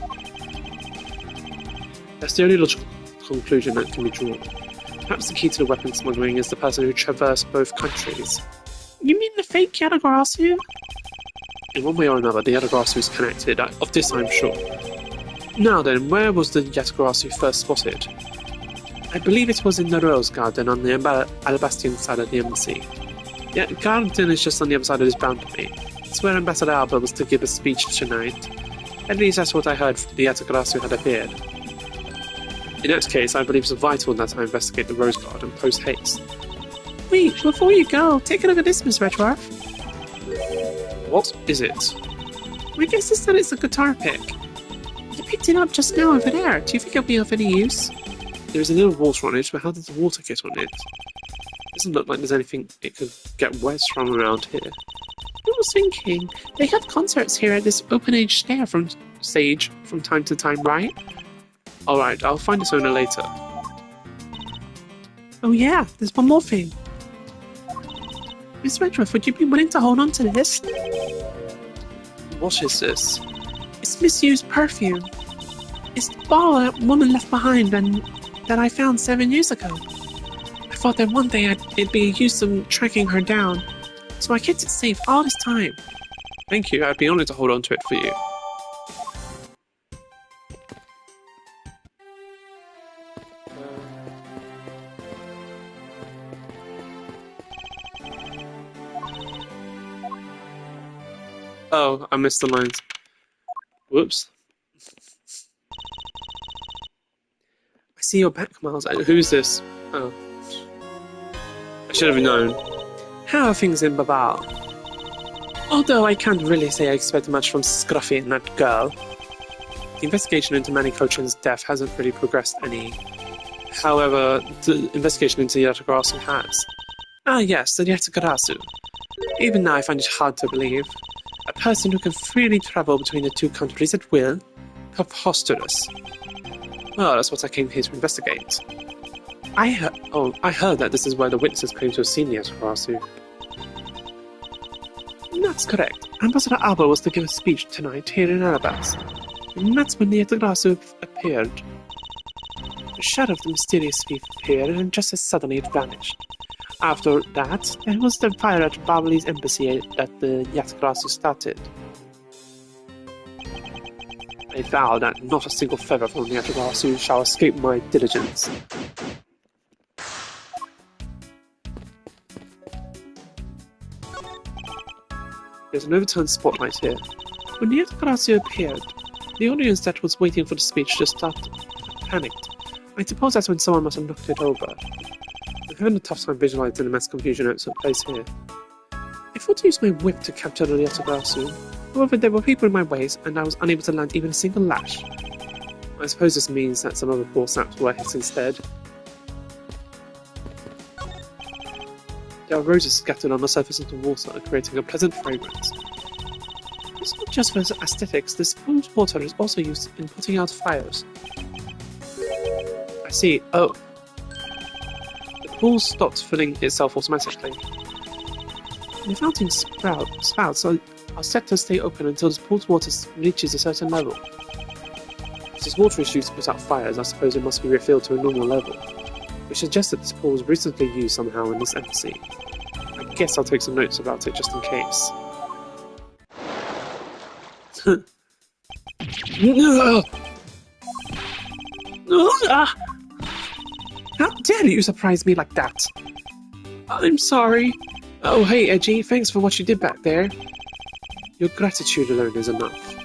That's the only logical conclusion that can be drawn. Perhaps the key to the weapon smuggling is the person who traversed both countries. You mean the fake Yadagrasu? In one way or another, the Yadagrasu is connected, of this I'm sure. Now then, where was the Yadagrasu first spotted? I believe it was in the Rose Garden on the Alabastian side of the embassy. Yeah, the garden is just on the other side of this boundary. It's where Ambassador Albert was to give a speech tonight. At least that's what I heard from the Yadagrasu had appeared. In that case, I believe it's vital that I investigate the Rose Garden post-haste. Wait, before you go, take a look at this, Miss Edgeworth. What is it? My guess is that it's a guitar pick. You picked it up just now over there. Do you think it'll be of any use? There's a little water on it, but how did the water get on it? Doesn't look like there's anything it could get wet from around here. I was thinking, they have concerts here at this open-age stage from time to time, right? Alright, I'll find its owner later. Oh yeah, there's one more thing. Miss Edgeworth, would you be willing to hold on to this? What is this? It's misused perfume. It's the bottle that woman left behind and that I found 7 years ago. I thought that one day it'd be used in tracking her down, so I kept it safe all this time. Thank you, I'd be honored to hold on to it for you. Oh, I missed the lines. Whoops. I see you're back, Miles. Who's this? Oh. I should have known. How are things in Babal? Although I can't really say I expect much from Scruffy and that girl. The investigation into Manny Cochin's death hasn't really progressed any. However, the investigation into Yatagrasu has. Ah yes, the Yatagrasu. Even now I find it hard to believe. A person who can freely travel between the two countries at will? Preposterous. Well, that's what I came here to investigate. I heard that this is where the witnesses claim to have seen Yatagrasu. That's correct. Ambassador Alba was to give a speech tonight here in Ablaze, and that's when the Yatagrasu appeared. A shadow of the mysterious thief appeared, and just as suddenly it vanished. After that, there was the fire at Babali's embassy that the Yatagrasu started. I vow that not a single feather from the Yatagrasu shall escape my diligence. There's an overturned spotlight here. When the Yatagrasu appeared, the audience that was waiting for the speech just started panicked. I suppose that's when someone must have knocked it over. I'm having a tough time visualizing the mass confusion that took place here. I thought to use my whip to capture the Yatagrasu. However, there were people in my ways, and I was unable to land even a single lash. I suppose this means that some other poor saps were hit instead. There are roses scattered on the surface of the water, creating a pleasant fragrance. It's not just for aesthetics, this pool's water is also used in putting out fires. I see. Oh. The pool stopped filling itself automatically. The fountain spouts are set to stay open until the pool's water reaches a certain level. Since water is used to put out fires, I suppose it must be refilled to a normal level, which suggests that this pool was recently used somehow in this embassy. I guess I'll take some notes about it just in case. How dare you surprise me like that? I'm sorry. Oh, hey, Edgy, thanks for what you did back there. Your gratitude alone is enough.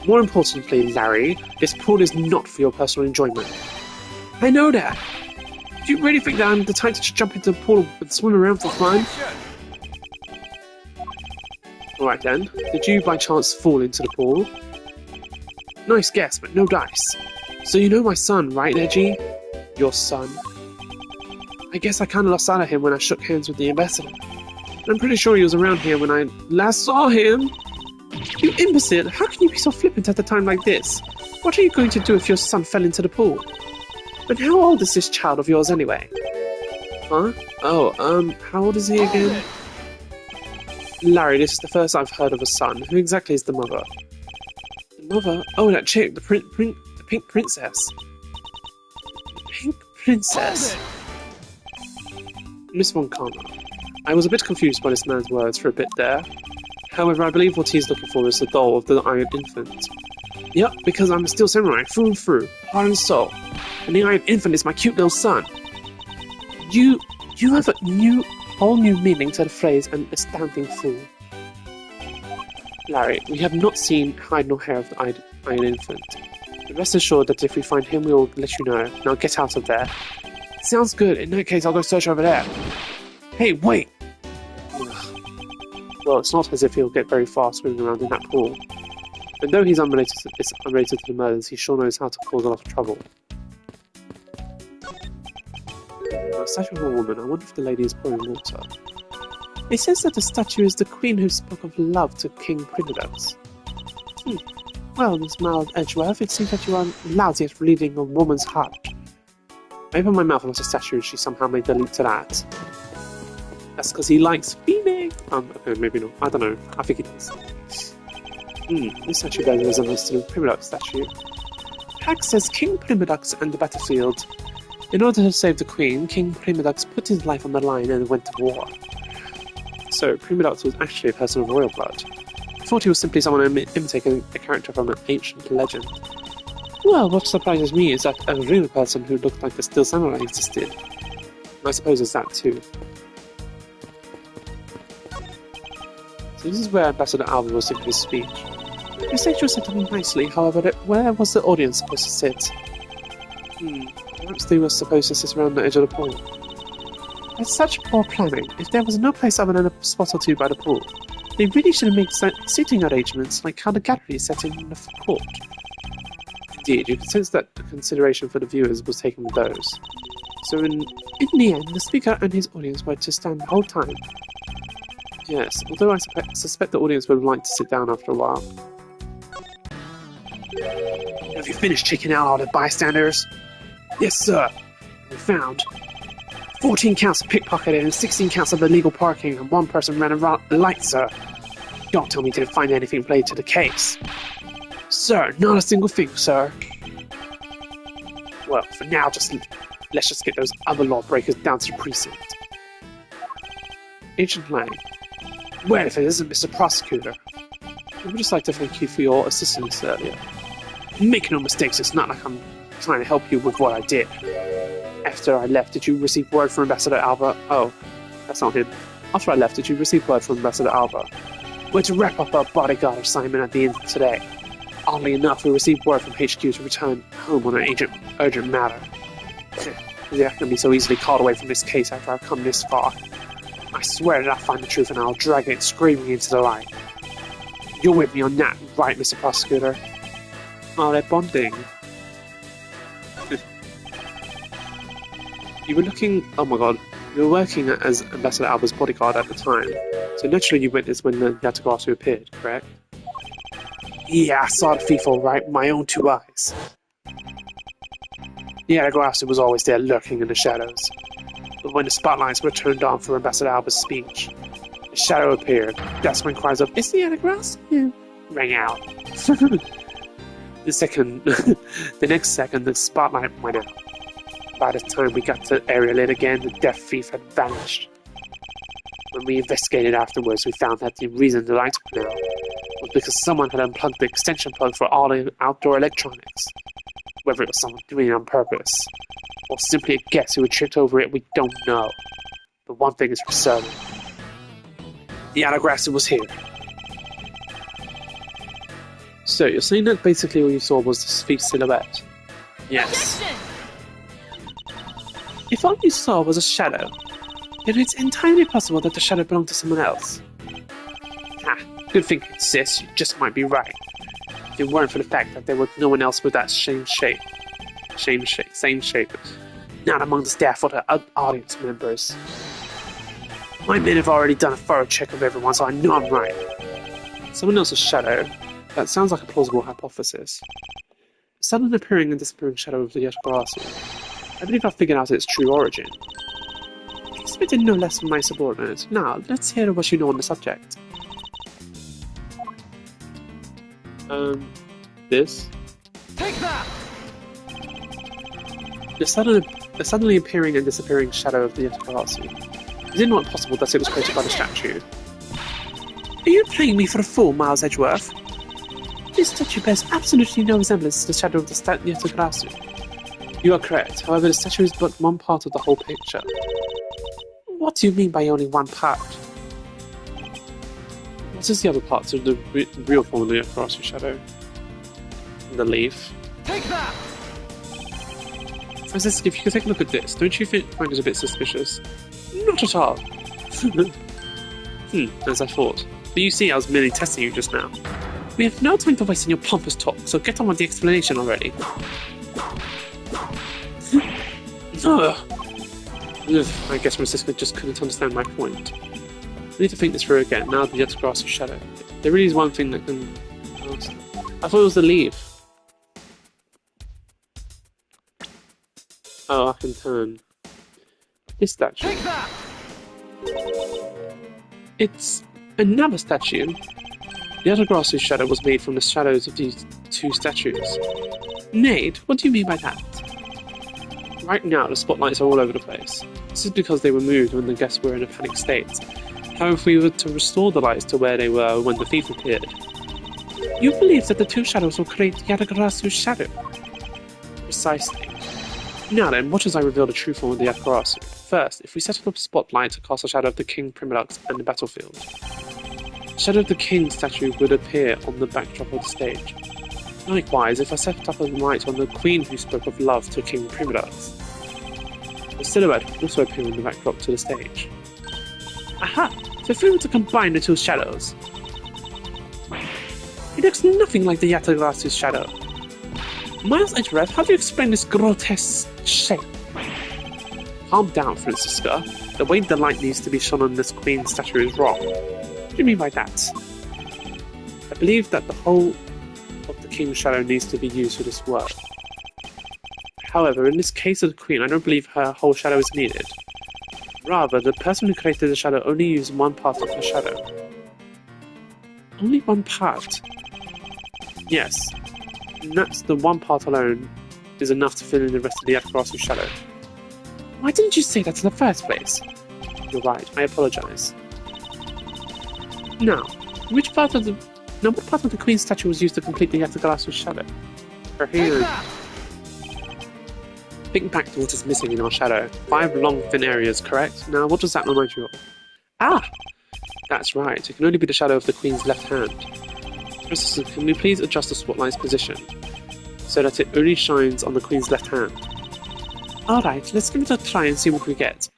More importantly, Larry, this pool is not for your personal enjoyment. I know that. Do you really think that I'm the type to just jump into the pool and swim around for fun? Alright then, did you by chance fall into the pool? Nice guess, but no dice. So you know my son, right, Edgy? Your son? I guess I kinda lost sight of him when I shook hands with the ambassador. I'm pretty sure he was around here when I last saw him. You imbecile! How can you be so flippant at a time like this? What are you going to do if your son fell into the pool? And how old is this child of yours anyway? Huh? Oh, how old is he again? Larry, this is the first I've heard of a son. Who exactly is the mother? The mother? Oh, that chick, the pink princess. Pink princess? Miss Von Karma. I was a bit confused by this man's words for a bit there. However, I believe what he's looking for is the doll of the Iron Infant. Yep, because I'm a steel samurai through and through, heart and soul. And the Iron Infant is my cute little son. You have a whole new meaning to the phrase an astounding fool. Larry, we have not seen hide nor hair of the Iron Infant. But rest assured that if we find him, we will let you know. Now get out of there. Sounds good. In that case, I'll go search over there. Hey, wait! Well, it's not as if he'll get very far swimming around in that pool. And though he's unrelated to the murders, he sure knows how to cause a lot of trouble. A statue of a woman. I wonder if the lady is pouring water. It says that the statue is the queen who spoke of love to King Primadux. Well, Miss Mild Edgeworth, it seems that you are lousy at reading a woman's heart. I opened my mouth about a statue and she somehow made the leap to that. That's because he likes female. Okay, maybe not. I don't know. I think he does. This statue bears a resemblance to the Primadux statue. Hack says King Primadux and the battlefield. In order to save the Queen, King Primadux put his life on the line and went to war. So, Primadux was actually a person of royal blood. I thought he was simply someone imitating a character from an ancient legend. Well, what surprises me is that a real person who looked like a still samurai existed. I suppose it's that too. So this is where Ambassador Alva was giving his speech. The stage was set up nicely, however, where was the audience supposed to sit? Perhaps they were supposed to sit around the edge of the pool. That's such poor planning. If there was no place other than a spot or two by the pool, they really should have made seating arrangements like how the gallery is set in the court. Indeed, you can sense that the consideration for the viewers was taken with those. So in the end, the speaker and his audience were to stand the whole time. Yes, although I suspect the audience would like to sit down after a while. Have you finished checking out all the bystanders? Yes, sir. We found 14 counts of pickpocketing and 16 counts of illegal parking, and one person ran a light, sir. Don't tell me you didn't find anything related to the case. Sir, not a single thing, sir. Well, for now, let's just get those other lawbreakers down to the precinct. Agent Lang. Well, if it isn't Mr. Prosecutor. I would just like to thank you for your assistance earlier. Make no mistakes, it's not like I'm trying to help you with what I did. After I left, did you receive word from Ambassador Alva? Oh, that's not him. After I left, did you receive word from Ambassador Alva? We're to wrap up our bodyguard assignment at the end of today. Oddly enough, we received word from HQ to return home on an urgent matter. You're not going to be so easily called away from this case after I've come this far. I swear that I'll find the truth and I'll drag it screaming into the light. You're with me on that, right, Mr. Prosecutor? Oh, they're bonding. You were looking... Oh my god. You were working as Ambassador Alva's bodyguard at the time, so naturally you witnessed when the Yatagarasu appeared, correct? Yeah, I saw the thief all right with my own two eyes. The Yatagarasu was always there lurking in the shadows. But when the spotlights were turned on for Ambassador Alva's speech, the shadow appeared. That's when cries of, "It's the Yatagarasu!" rang out. The next second, the spotlight went out. By the time we got to area lit again, the deaf thief had vanished. When we investigated afterwards, we found that the reason the lights went out was because someone had unplugged the extension plug for all the outdoor electronics. Whether it was someone doing it on purpose, or simply a guest who had tripped over it, we don't know. But one thing is for certain. The Yatagarasu was here. So, you're saying that basically all you saw was the thief's silhouette? Yes. Objection! If all you saw was a shadow, then it's entirely possible that the shadow belonged to someone else. Good thinking, sis. You just might be right. If it weren't for the fact that there was no one else with that same shape. Not among the staff or the audience members. My men have already done a thorough check of everyone, so I know I'm right. Someone else's shadow? That sounds like a plausible hypothesis. The sudden appearing and disappearing shadow of the Yatagarasu. I believe I've figured out its true origin. I expected no less from my subordinate. Now, let's hear what you know on the subject. This? Take that! The suddenly appearing and disappearing shadow of the Yatagarasu. Is it not possible that it was created by the statue? Are you playing me for a fool, Miles Edgeworth? This statue bears absolutely no resemblance to the shadow of the Yatagarasu. You are correct. However, the statue is but one part of the whole picture. What do you mean by only one part? What is the other part of the real form of the Yatagarasu shadow? The leaf. Take that! Francis, if you could take a look at this, don't you find it a bit suspicious? Not at all. As I thought. But you see, I was merely testing you just now. We have no time to waste in your pompous talk, so get on with the explanation already. Ugh. I guess my sister just couldn't understand my point. I need to think this through again, now that the grass is shadow. There really is one thing that can... I thought it was the leaf. Oh, I can turn. This statue. Take that! It's another statue. The other grass's shadow was made from the shadows of these two statues. Made? What do you mean by that? Right now, the spotlights are all over the place. This is because they were moved when the guests were in a panic state. However, if we were to restore the lights to where they were when the thief appeared... You believe that the two shadows will create Yatagarasu's shadow? Precisely. Now then, watch as I reveal the true form of the Yatagarasu. First, if we set up a spotlight to cast a shadow of the King Primadux and the battlefield, the shadow of the King statue would appear on the backdrop of the stage. Likewise, if I set up a light on the Queen who spoke of love to King Primadux, the silhouette would also appear on the backdrop to the stage. Aha! So if we were to combine the two shadows, it looks nothing like the Yatagarasu's shadow. Miles Edgeworth, how do you explain this grotesque shape? Calm down, Francisca. The way the light needs to be shone on this Queen statue is wrong. What do you mean by that? I believe that the whole of the King's shadow needs to be used for this work. However, in this case of the Queen, I don't believe her whole shadow is needed. Rather, the person who created the shadow only used one part of her shadow. Only one part? Yes. And that's the one part alone is enough to fill in the rest of the Yatagarasu's shadow. Why didn't you say that in the first place? You're right, I apologize. Now, what part of the Queen's statue was used to complete the Yatagarasu's shadow? Her hand. Think back to what is missing in our shadow. 5 long, thin areas, correct? Now, what does that remind you of? Ah! That's right, it can only be the shadow of the Queen's left hand. Professor, can we please adjust the spotlight's position so that it only shines on the Queen's left hand? Alright, let's give it a try and see what we get.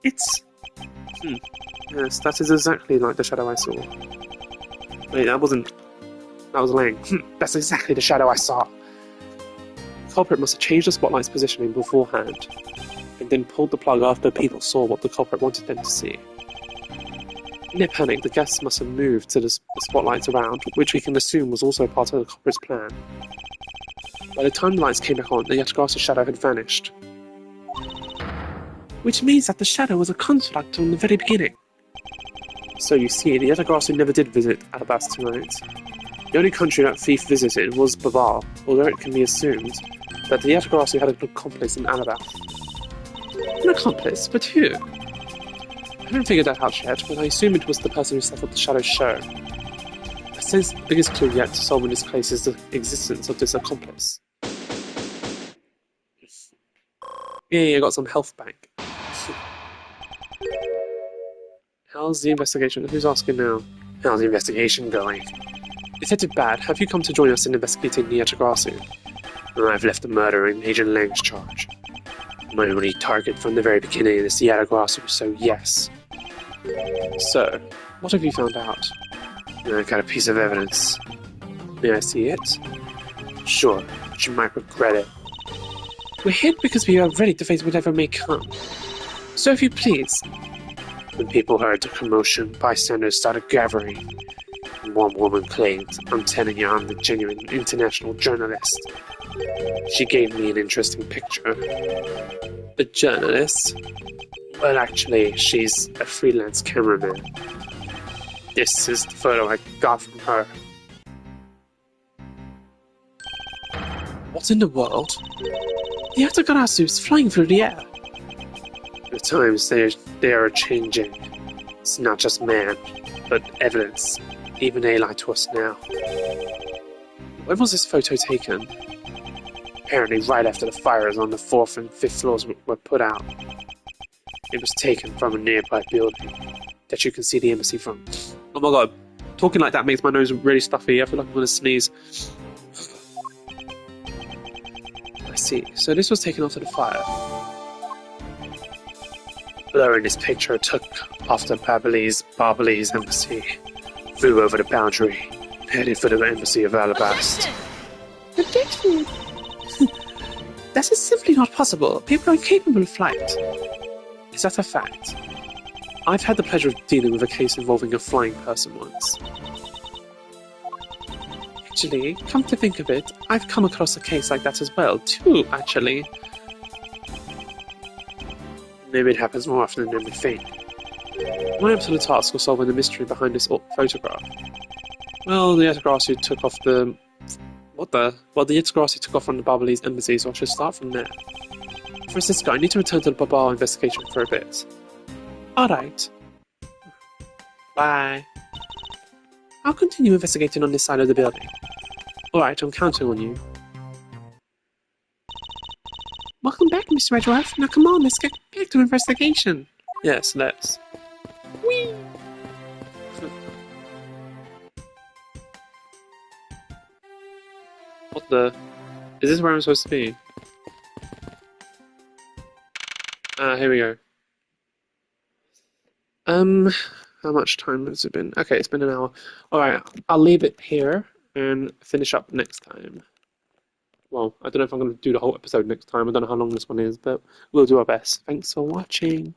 It's... Yes, that is exactly like the shadow I saw. Wait, that was Lang. That's exactly the shadow I saw. The culprit must have changed the spotlight's positioning beforehand, and then pulled the plug after people saw what the culprit wanted them to see. In their panic, the guests must have moved to the spotlights around, which we can assume was also part of the culprit's plan. By the time the lights came back on, the Yatagarasu's shadow had vanished. Which means that the shadow was a construct from the very beginning. So you see, the Yatagarasu never did visit Ablaze tonight. The only country that thief visited was Babar, although it can be assumed that the Yatagarasu had an accomplice in Ablaze. An accomplice? But who? I haven't figured that out yet, but I assume it was the person who set up the Shadow's show. I sense the biggest clue yet to solve in this case is the existence of this accomplice. Yay, I got some health back. How's the investigation? Who's asking now? How's the investigation going? Detective Bad, have you come to join us in investigating the Yatagarasu? I've left the murder in Agent Lang's charge. My only target from the very beginning is the Yatagarasu, so yes. So, what have you found out? I've got a piece of evidence. May I see it? Sure, but you might regret it. We're here because we are ready to face whatever may come. So if you please. When people heard the commotion, bystanders started gathering. One woman claimed, I'm telling you, I'm the genuine international journalist. She gave me an interesting picture. A journalist? Well, actually, she's a freelance cameraman. This is the photo I got from her. What in the world? The Yatagarasu is flying through the air. The times they are changing. It's not just man, but evidence. Even they lie to us now. When was this photo taken? Apparently right after the fires on the 4th and 5th floors were put out. It was taken from a nearby building that you can see the embassy from. Oh my god, talking like that makes my nose really stuffy. I feel like I'm going to sneeze. I see. So this was taken after the fire. blur in this picture took off the Babylese embassy, flew over the boundary, headed for the embassy of Alabast. Ridiculous! That is simply not possible. People are incapable of flight. Is that a fact? I've had the pleasure of dealing with a case involving a flying person once. Actually, come to think of it, I've come across a case like that as well, too, actually. Maybe it happens more often than we think. My absolute task was solving the mystery behind this photograph. Well, the Edgeworth took off the... Well, the Edgeworth took off from the Babylese embassy, so I should start from there. Francisco, I need to return to the Babal investigation for a bit. Alright. Bye. I'll continue investigating on this side of the building. Alright, I'm counting on you. Welcome back, Mr. Edgeworth. Now come on, let's get back to investigation. Yes, let's. Whee! What the... Is this where I'm supposed to be? Here we go. How much time has it been? Okay, it's been an hour. Alright, I'll leave it here and finish up next time. Well, I don't know if I'm going to do the whole episode next time. I don't know how long this one is, but we'll do our best. Thanks for watching.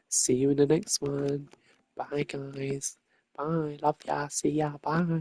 See you in the next one. Bye, guys. Bye. Love ya. See ya. Bye.